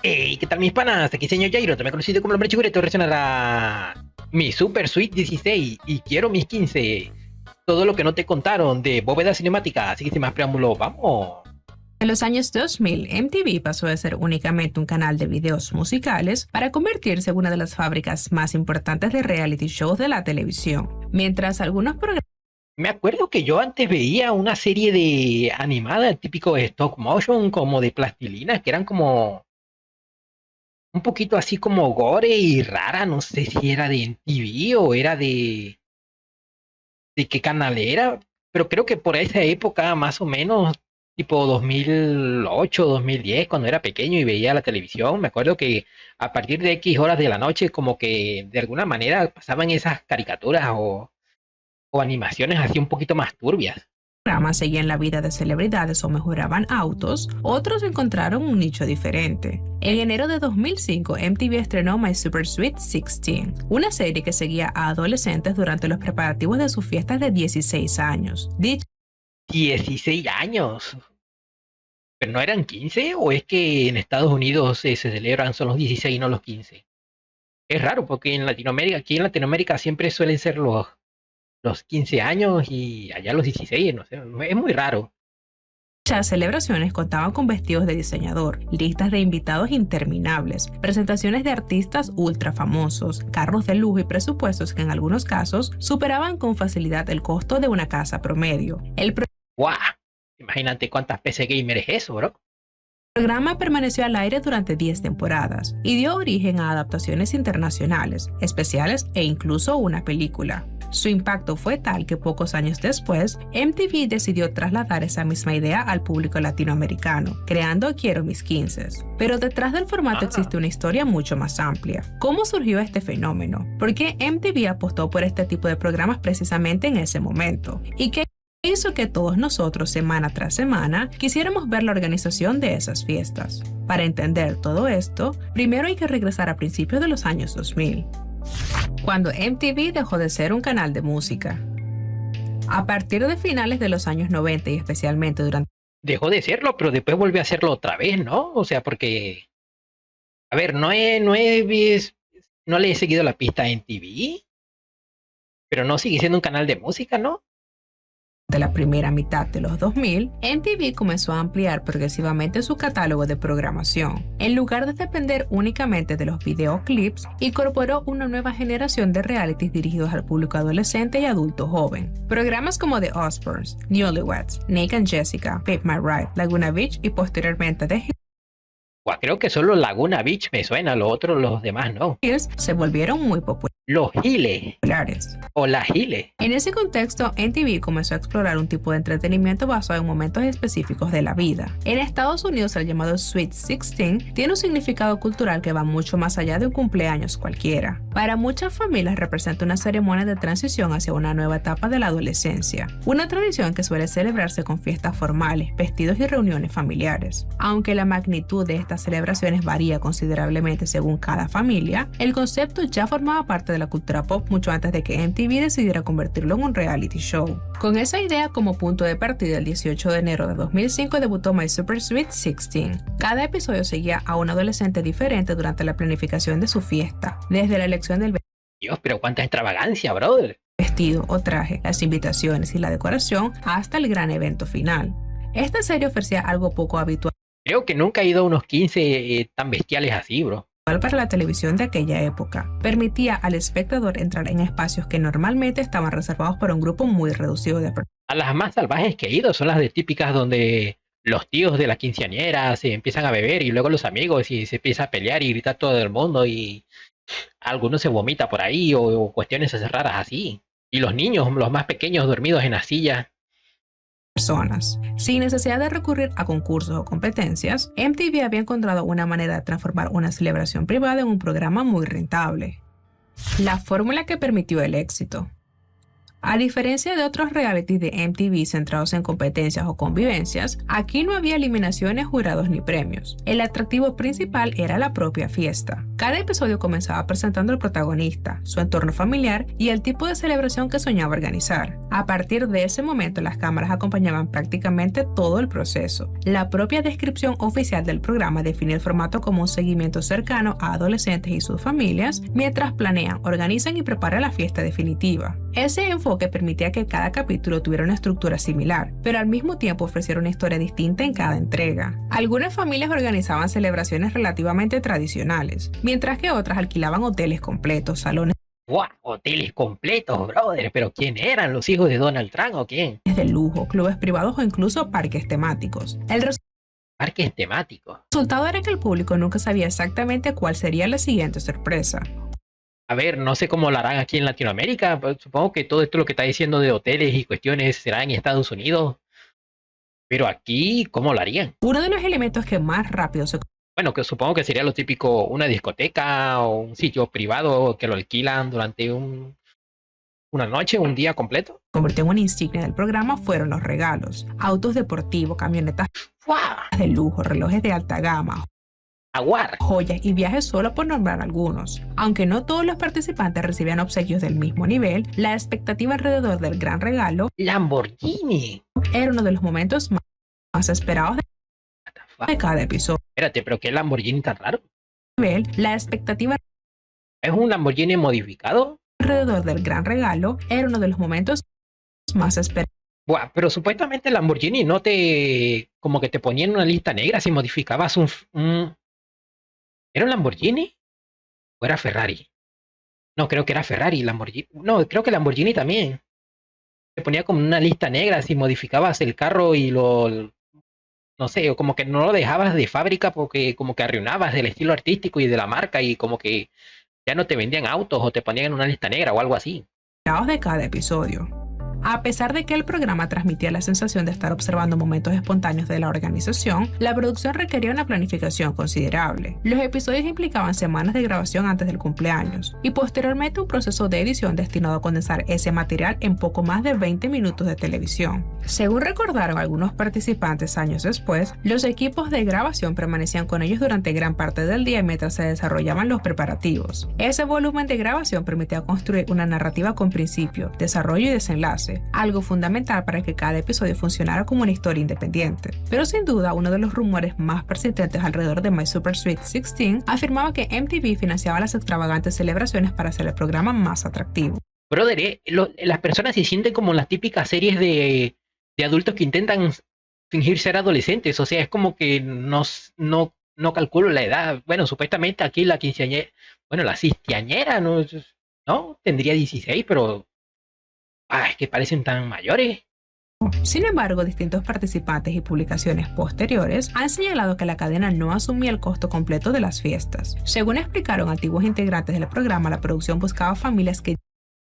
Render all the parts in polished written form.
Hey, ¿qué tal mis panas? Aquí señor Jairo, también conocido como el hombre chicureto, reaccionará mi Super Sweet 16 y quiero mis 15. Todo lo que no te contaron de bóveda cinemática, así que sin más preámbulo, vamos. En los años 2000, MTV pasó de ser únicamente un canal de videos musicales para convertirse en una de las fábricas más importantes de reality shows de la televisión. Mientras algunos programas Me acuerdo que yo antes veía una serie de animada, típico de stop motion, como de plastilina, que eran como un poquito así como gore y rara, no sé si era de MTV o era de qué canal era, pero creo que por esa época, más o menos, tipo 2008, 2010, cuando era pequeño y veía la televisión, me acuerdo que a partir de X horas de la noche, como que de alguna manera pasaban esas caricaturas o animaciones así un poquito más turbias. seguían la vida de celebridades o mejoraban autos, otros encontraron un nicho diferente. En enero de 2005, MTV estrenó My Super Sweet 16, una serie que seguía a adolescentes durante los preparativos de sus fiestas de 16 años. Dicha 16 años, pero no eran 15, o es que en Estados Unidos se celebran son los 16 y no los 15. Es raro porque en Latinoamérica, aquí en Latinoamérica siempre suelen ser los 15 años y allá los 16, no sé, es muy raro. Muchas celebraciones contaban con vestidos de diseñador, listas de invitados interminables, presentaciones de artistas ultra famosos, carros de lujo y presupuestos que en algunos casos superaban con facilidad el costo de una casa promedio. El ¡Guau! Imagínate cuántas PC Gamer es eso, bro. programa permaneció al aire durante 10 temporadas y dio origen a adaptaciones internacionales, especiales e incluso una película. Su impacto fue tal que pocos años después, MTV decidió trasladar esa misma idea al público latinoamericano, creando Quiero mis 15. Pero detrás del formato Ah, existe una historia mucho más amplia. ¿Cómo surgió este fenómeno? ¿Por qué MTV apostó por este tipo de programas precisamente en ese momento? ¿Y qué hizo que todos nosotros, semana tras semana, quisiéramos ver la organización de esas fiestas? Para entender todo esto, primero hay que regresar a principios de los años 2000, cuando MTV dejó de ser un canal de música. A partir de finales de los años 90 y especialmente durante dejó de serlo, pero después volvió a hacerlo otra vez, ¿no? O sea, porque, a ver, no le he seguido la pista en TV, pero no sigue siendo un canal de música, ¿no? la primera mitad de los 2000, MTV comenzó a ampliar progresivamente su catálogo de programación. En lugar de depender únicamente de los videoclips, incorporó una nueva generación de realities dirigidos al público adolescente y adulto joven. Programas como The Osbournes, Newlyweds, Nick and Jessica, Pimp My Ride, Laguna Beach y posteriormente The Guau, creo que solo Laguna Beach me suena, lo otro, los demás no. Hills se volvieron muy populares. Los Giles o las Giles. En ese contexto, MTV comenzó a explorar un tipo de entretenimiento basado en momentos específicos de la vida. En Estados Unidos, el llamado Sweet 16 tiene un significado cultural que va mucho más allá de un cumpleaños cualquiera. Para muchas familias representa una ceremonia de transición hacia una nueva etapa de la adolescencia, una tradición que suele celebrarse con fiestas formales, vestidos y reuniones familiares. Aunque la magnitud de estas celebraciones varía considerablemente según cada familia, el concepto ya formaba parte de la cultura pop mucho antes de que MTV decidiera convertirlo en un reality show. Con esa idea como punto de partida, el 18 de enero de 2005 debutó My Super Sweet 16. Cada episodio seguía a un adolescente diferente durante la planificación de su fiesta, desde la elección del Dios, pero cuánta extravagancia, brother. vestido o traje, las invitaciones y la decoración, hasta el gran evento final. Esta serie ofrecía algo poco habitual Creo que nunca he ido a unos 15 tan bestiales así, bro. para la televisión de aquella época. Permitía al espectador entrar en espacios que normalmente estaban reservados para un grupo muy reducido de personas. A las más salvajes que he ido son las de típicas donde los tíos de la quinceañera se empiezan a beber y luego los amigos y se empieza a pelear y grita todo el mundo y algunos se vomita por ahí o cuestiones raras así. Y los niños, los más pequeños dormidos en la silla. Sin necesidad de recurrir a concursos o competencias, MTV había encontrado una manera de transformar una celebración privada en un programa muy rentable. La fórmula que permitió el éxito. A diferencia de otros realities de MTV centrados en competencias o convivencias, aquí no había eliminaciones, jurados ni premios. El atractivo principal era la propia fiesta. Cada episodio comenzaba presentando al protagonista, su entorno familiar y el tipo de celebración que soñaba organizar. A partir de ese momento, las cámaras acompañaban prácticamente todo el proceso. La propia descripción oficial del programa define el formato como un seguimiento cercano a adolescentes y sus familias mientras planean, organizan y preparan la fiesta definitiva. Ese enfoque permitía que cada capítulo tuviera una estructura similar, pero al mismo tiempo ofreciera una historia distinta en cada entrega. Algunas familias organizaban celebraciones relativamente tradicionales, mientras que otras alquilaban hoteles completos, salones ¡Guau! Hoteles completos, brother. ¿Pero quién eran? ¿Los hijos de Donald Trump o quién? de lujo, clubes privados o incluso parques temáticos. El Parques temáticos. resultado era que el público nunca sabía exactamente cuál sería la siguiente sorpresa. A ver, no sé cómo lo harán aquí en Latinoamérica. Pero supongo que todo esto lo que está diciendo de hoteles y cuestiones será en Estados Unidos. Pero aquí, ¿cómo lo harían? Uno de los elementos que más rápido se Bueno, que supongo que sería lo típico, una discoteca o un sitio privado que lo alquilan durante una noche, un día completo. convirtió en una insignia del programa fueron los regalos. Autos deportivos, camionetas ¡Guau! de lujo, relojes de alta gama, ¡Aguar! joyas y viajes solo por nombrar algunos. Aunque no todos los participantes recibían obsequios del mismo nivel, la expectativa alrededor del gran regalo ¡Lamborghini! era uno de los momentos más esperados What the fuck? de cada episodio. Espérate, ¿pero qué Lamborghini tan raro? La expectativa ¿Es un Lamborghini modificado? alrededor del gran regalo era uno de los momentos más esperados. Buah, pero supuestamente el Lamborghini no te... como que te ponía en una lista negra si modificabas un... ¿Era un Lamborghini? ¿O era Ferrari? No, creo que era Ferrari, Lamborghini. No, creo que Lamborghini también. Te ponía como en una lista negra si modificabas el carro y lo... no sé, o como que no lo dejabas de fábrica porque como que arruinabas del estilo artístico y de la marca y como que ya no te vendían autos o te ponían en una lista negra o algo así. De cada episodio. A pesar de que el programa transmitía la sensación de estar observando momentos espontáneos de la organización, la producción requería una planificación considerable. Los episodios implicaban semanas de grabación antes del cumpleaños y posteriormente un proceso de edición destinado a condensar ese material en poco más de 20 minutos de televisión. Según recordaron algunos participantes años después, los equipos de grabación permanecían con ellos durante gran parte del día mientras se desarrollaban los preparativos. Ese volumen de grabación permitía construir una narrativa con principio, desarrollo y desenlace, algo fundamental para que cada episodio funcionara como una historia independiente. Pero sin duda, uno de los rumores más persistentes alrededor de My Super Sweet 16 afirmaba que MTV financiaba las extravagantes celebraciones para hacer el programa más atractivo. Brother, las personas se sienten como en las típicas series de adultos que intentan fingir ser adolescentes. O sea, es como que no calculo la edad. Bueno, supuestamente aquí la quinceañera, bueno, la cistiañera, no, tendría 16, pero es que parecen tan mayores. Sin embargo, distintos participantes y publicaciones posteriores han señalado que la cadena no asumía el costo completo de las fiestas. Según explicaron antiguos integrantes del programa, la producción buscaba familias que...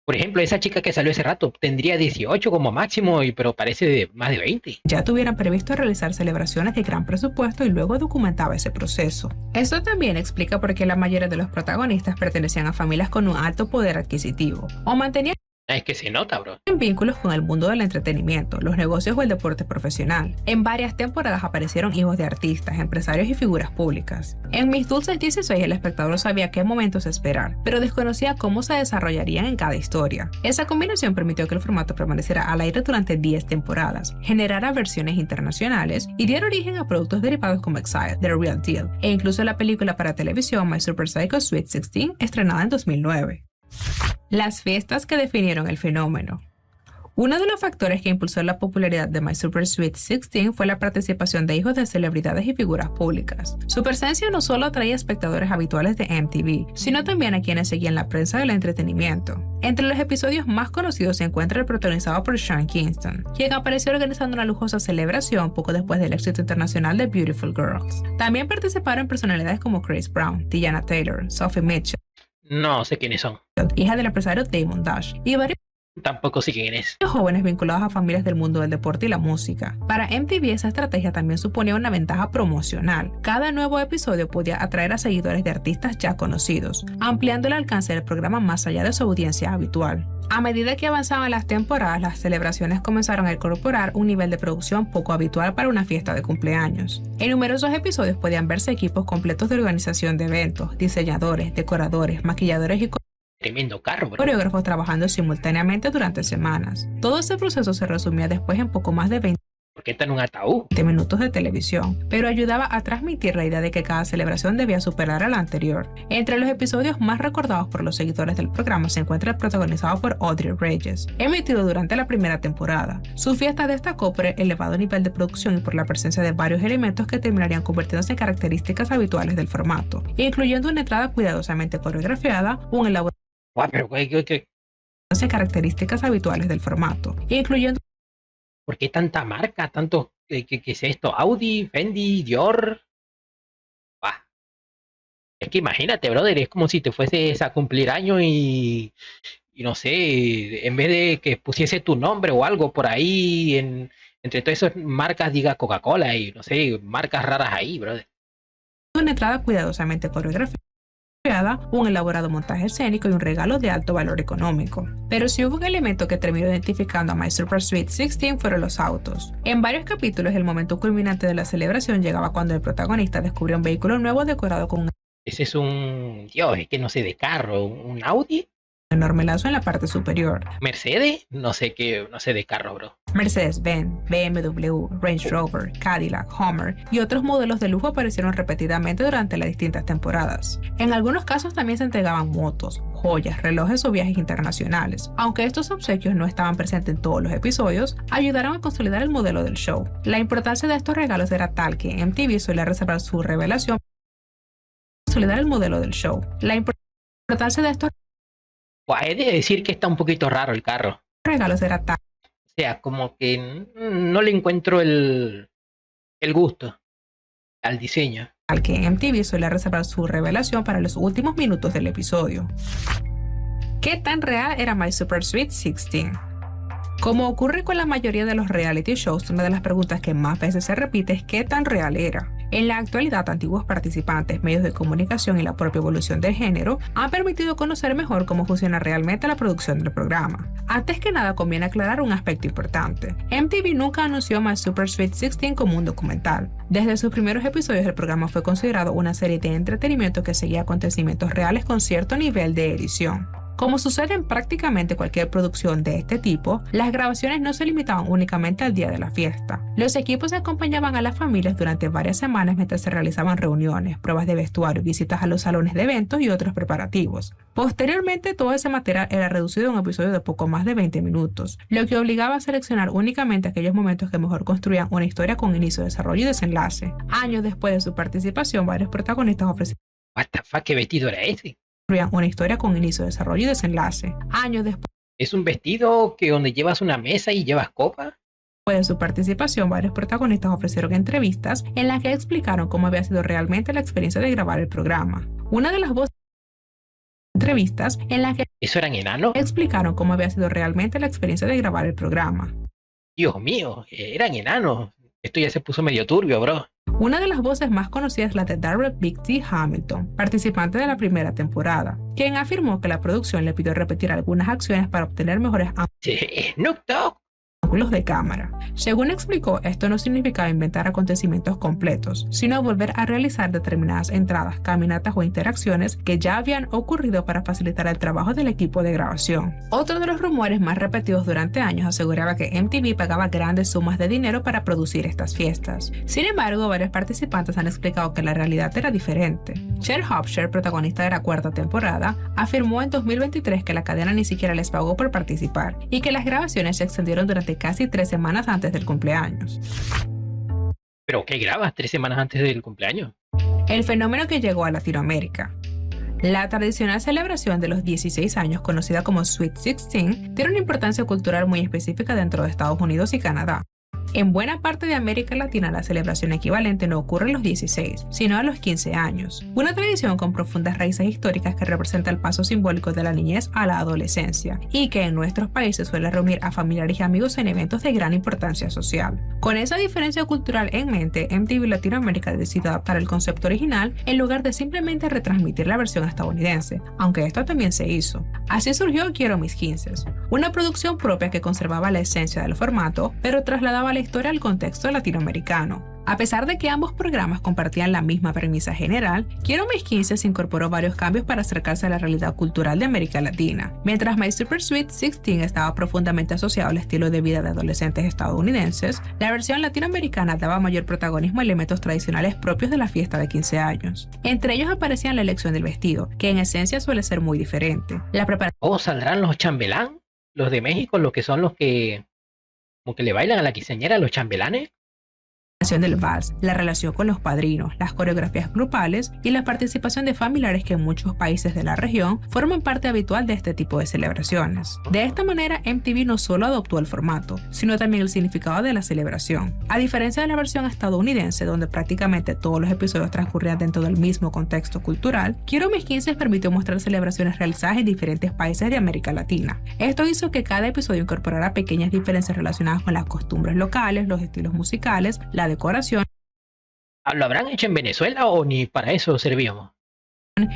Por ejemplo, esa chica que salió hace rato tendría 18 como máximo, pero parece de más de 20. ya tuvieran previsto realizar celebraciones de gran presupuesto y luego documentaba ese proceso. Esto también explica por qué la mayoría de los protagonistas pertenecían a familias con un alto poder adquisitivo o mantenían Es que se nota, bro. vínculos con el mundo del entretenimiento, los negocios o el deporte profesional. En varias temporadas aparecieron hijos de artistas, empresarios y figuras públicas. En Mis Dulces 16 el espectador sabía qué momentos esperar, pero desconocía cómo se desarrollarían en cada historia. Esa combinación permitió que el formato permaneciera al aire durante 10 temporadas, generara versiones internacionales y diera origen a productos derivados como Exile, The Real Deal, e incluso la película para televisión My Super Psycho Sweet 16, estrenada en 2009. Las fiestas que definieron el fenómeno. Uno de los factores que impulsó la popularidad de My Super Sweet 16 fue la participación de hijos de celebridades y figuras públicas. Su presencia no solo atraía espectadores habituales de MTV, sino también a quienes seguían la prensa del entretenimiento. Entre los episodios más conocidos se encuentra el protagonizado por Sean Kingston, quien apareció organizando una lujosa celebración poco después del éxito internacional de Beautiful Girls. También participaron personalidades como Chris Brown, Tiana Taylor, Sophie Mitchell, No sé quiénes son. hija del empresario Damon Dash, y varios Tampoco sé quién es. Jóvenes vinculados a familias del mundo del deporte y la música. Para MTV esa estrategia también suponía una ventaja promocional. Cada nuevo episodio podía atraer a seguidores de artistas ya conocidos, ampliando el alcance del programa más allá de su audiencia habitual. A medida que avanzaban las temporadas, las celebraciones comenzaron a incorporar un nivel de producción poco habitual para una fiesta de cumpleaños. En numerosos episodios podían verse equipos completos de organización de eventos, diseñadores, decoradores, maquilladores y Tremendo carro, bro. coreógrafos trabajando simultáneamente durante semanas. Todo ese proceso se resumía después en poco más de 20 ¿Por qué está en un ataúd? minutos de televisión, pero ayudaba a transmitir la idea de que cada celebración debía superar a la anterior. Entre los episodios más recordados por los seguidores del programa se encuentra el protagonizado por Audrey Reyes, emitido durante la primera temporada. Su fiesta destacó por el elevado nivel de producción y por la presencia de varios elementos que terminarían convirtiéndose en características habituales del formato, incluyendo una entrada cuidadosamente coreografiada, un elaborado Pero ¿qué? características habituales del formato, incluyendo ¿Por qué tanta marca? ¿Tanto? ¿Qué es esto? ¿Audi? ¿Fendi? ¿Dior? Bah. Es que imagínate, brother, es como si te fueses a cumplir año y no sé, en vez de que pusiese tu nombre o algo por ahí, entre todas esas marcas diga Coca-Cola y no sé, marcas raras ahí, brother. una entrada cuidadosamente coreografiada, un elaborado montaje escénico y un regalo de alto valor económico. Pero si hubo un elemento que terminó identificando a My Super Sweet 16 fueron los autos. En varios capítulos el momento culminante de la celebración llegaba cuando el protagonista descubrió un vehículo nuevo decorado con un Ese es Dios, es que no sé de carro, un Audi, enorme lazo en la parte superior. Mercedes, no sé qué, no sé de carro, bro. Mercedes-Benz, BMW, Range Rover, Cadillac, Hummer y otros modelos de lujo aparecieron repetidamente durante las distintas temporadas. En algunos casos también se entregaban motos, joyas, relojes o viajes internacionales. Aunque estos obsequios no estaban presentes en todos los episodios, ayudaron a consolidar el modelo del show. La importancia de estos regalos era tal que MTV solía reservar su revelación para consolidar el modelo del show. La importancia de estos Pues he de decir que está un poquito raro el carro. regalos era tal O sea, como que no le encuentro el gusto al diseño. que MTV suele reservar su revelación para los últimos minutos del episodio. ¿Qué tan real era My Super Sweet 16? Como ocurre con la mayoría de los reality shows, una de las preguntas que más veces se repite es ¿qué tan real era? En la actualidad, antiguos participantes, medios de comunicación y la propia evolución del género han permitido conocer mejor cómo funciona realmente la producción del programa. Antes que nada, conviene aclarar un aspecto importante. MTV nunca anunció My Super Sweet 16 como un documental. Desde sus primeros episodios, el programa fue considerado una serie de entretenimiento que seguía acontecimientos reales con cierto nivel de edición. Como sucede en prácticamente cualquier producción de este tipo, las grabaciones no se limitaban únicamente al día de la fiesta. Los equipos acompañaban a las familias durante varias semanas mientras se realizaban reuniones, pruebas de vestuario, visitas a los salones de eventos y otros preparativos. Posteriormente, todo ese material era reducido a un episodio de poco más de 20 minutos, lo que obligaba a seleccionar únicamente aquellos momentos que mejor construían una historia con inicio, desarrollo y desenlace. Años después de su participación, varios protagonistas ofrecían What the fuck, ¿qué vestido era ese? una historia con inicio, desarrollo y desenlace. Años después ¿Es un vestido que donde llevas una mesa y llevas copa? de su participación, varios protagonistas ofrecieron entrevistas en las que explicaron cómo había sido realmente la experiencia de grabar el programa. Una de las voces entrevistas en las que ¿Eso eran enanos? explicaron cómo había sido realmente la experiencia de grabar el programa. Dios mío, eran enanos. Esto ya se puso medio turbio, bro. Una de las voces más conocidas es la de Darrell Big T. Hamilton, participante de la primera temporada, quien afirmó que la producción le pidió repetir algunas acciones para obtener mejores Snoop Dogg. ángulos de cámara. Según explicó, esto no significaba inventar acontecimientos completos, sino volver a realizar determinadas entradas, caminatas o interacciones que ya habían ocurrido para facilitar el trabajo del equipo de grabación. Otro de los rumores más repetidos durante años aseguraba que MTV pagaba grandes sumas de dinero para producir estas fiestas. Sin embargo, varios participantes han explicado que la realidad era diferente. Cher Hofscher, protagonista de la cuarta temporada, afirmó en 2023 que la cadena ni siquiera les pagó por participar y que las grabaciones se extendieron durante casi 3 semanas antes del cumpleaños. ¿Pero qué grabas 3 semanas antes del cumpleaños? El fenómeno que llegó a Latinoamérica. La tradicional celebración de los 16 años, conocida como Sweet 16, tiene una importancia cultural muy específica dentro de Estados Unidos y Canadá. En buena parte de América Latina la celebración equivalente no ocurre a los 16, sino a los 15 años, una tradición con profundas raíces históricas que representa el paso simbólico de la niñez a la adolescencia y que en nuestros países suele reunir a familiares y amigos en eventos de gran importancia social. Con esa diferencia cultural en mente, MTV Latinoamérica decidió adaptar el concepto original en lugar de simplemente retransmitir la versión estadounidense, aunque esto también se hizo. Así surgió Quiero mis 15, una producción propia que conservaba la esencia del formato, pero trasladaba la historia al contexto latinoamericano. A pesar de que ambos programas compartían la misma premisa general, Quiero mis 15 se incorporó varios cambios para acercarse a la realidad cultural de América Latina. Mientras My Super Sweet 16 estaba profundamente asociado al estilo de vida de adolescentes estadounidenses, la versión latinoamericana daba mayor protagonismo a elementos tradicionales propios de la fiesta de 15 años. Entre ellos aparecían la elección del vestido, que en esencia suele ser muy diferente. La preparación ¿O saldrán los chambelán? Los de México, los que son los que como que le bailan a la quinceañera, los chambelanes. del vals, la relación con los padrinos, las coreografías grupales y la participación de familiares que en muchos países de la región forman parte habitual de este tipo de celebraciones. De esta manera, MTV no solo adoptó el formato, sino también el significado de la celebración. A diferencia de la versión estadounidense, donde prácticamente todos los episodios transcurrían dentro del mismo contexto cultural, Quiero mis 15 permitió mostrar celebraciones realizadas en diferentes países de América Latina. Esto hizo que cada episodio incorporara pequeñas diferencias relacionadas con las costumbres locales, los estilos musicales, la decoración ¿Lo habrán hecho en Venezuela o ni para eso servíamos?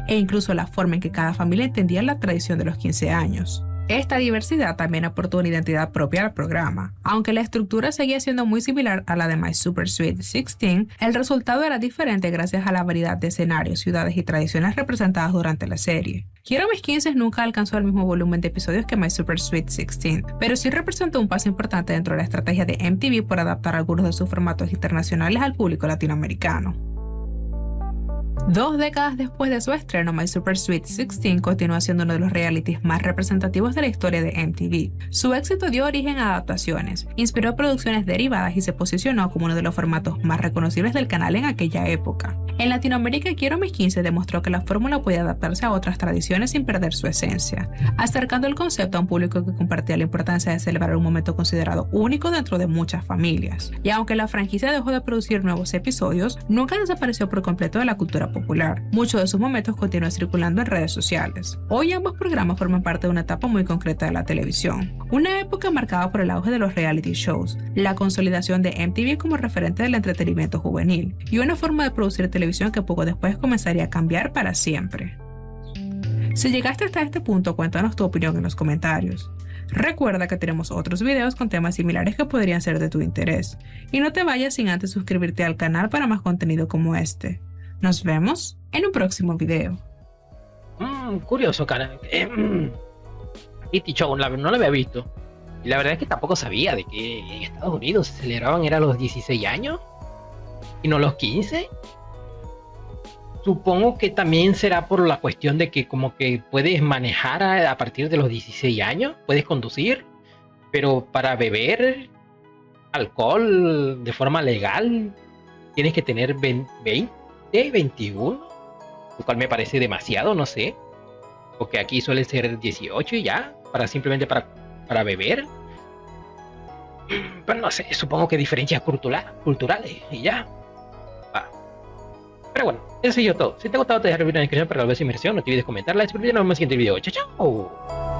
e incluso la forma en que cada familia entendía la tradición de los 15 años. Esta diversidad también aportó una identidad propia al programa. Aunque la estructura seguía siendo muy similar a la de My Super Sweet 16, el resultado era diferente gracias a la variedad de escenarios, ciudades y tradiciones representadas durante la serie. Quiero mis 15 nunca alcanzó el mismo volumen de episodios que My Super Sweet 16, pero sí representó un paso importante dentro de la estrategia de MTV por adaptar algunos de sus formatos internacionales al público latinoamericano. 2 décadas después de su estreno, My Super Sweet 16 continúa siendo uno de los realities más representativos de la historia de MTV. Su éxito dio origen a adaptaciones, inspiró producciones derivadas y se posicionó como uno de los formatos más reconocibles del canal en aquella época. En Latinoamérica, Quiero mis 15 demostró que la fórmula podía adaptarse a otras tradiciones sin perder su esencia, acercando el concepto a un público que compartía la importancia de celebrar un momento considerado único dentro de muchas familias. Y aunque la franquicia dejó de producir nuevos episodios, nunca desapareció por completo de la cultura popular. Muchos de sus momentos continúan circulando en redes sociales. Hoy ambos programas forman parte de una etapa muy concreta de la televisión, una época marcada por el auge de los reality shows, la consolidación de MTV como referente del entretenimiento juvenil y una forma de producir televisión que poco después comenzaría a cambiar para siempre. Si llegaste hasta este punto, cuéntanos tu opinión en los comentarios. Recuerda que tenemos otros videos con temas similares que podrían ser de tu interés. Y no te vayas sin antes suscribirte al canal para más contenido como este. Nos vemos en un próximo video. Curioso, cara. Reality Show, no lo había visto. Y la verdad es que tampoco sabía de que en Estados Unidos se celebraban era los 16 años y no los 15. Supongo que también será por la cuestión de que como que puedes manejar a partir de los 16 años, puedes conducir, pero para beber alcohol de forma legal tienes que tener 20, 21, lo cual me parece demasiado, no sé, porque aquí suele ser 18 y ya, simplemente para beber. Pero no sé, supongo que diferencias culturales y ya. Pero bueno, eso es todo. Si te ha gustado, te dejo el video en la descripción para la vez inmersión. No te olvides comentarla y suscribirte. Nos vemos en el siguiente video. Chao, chao.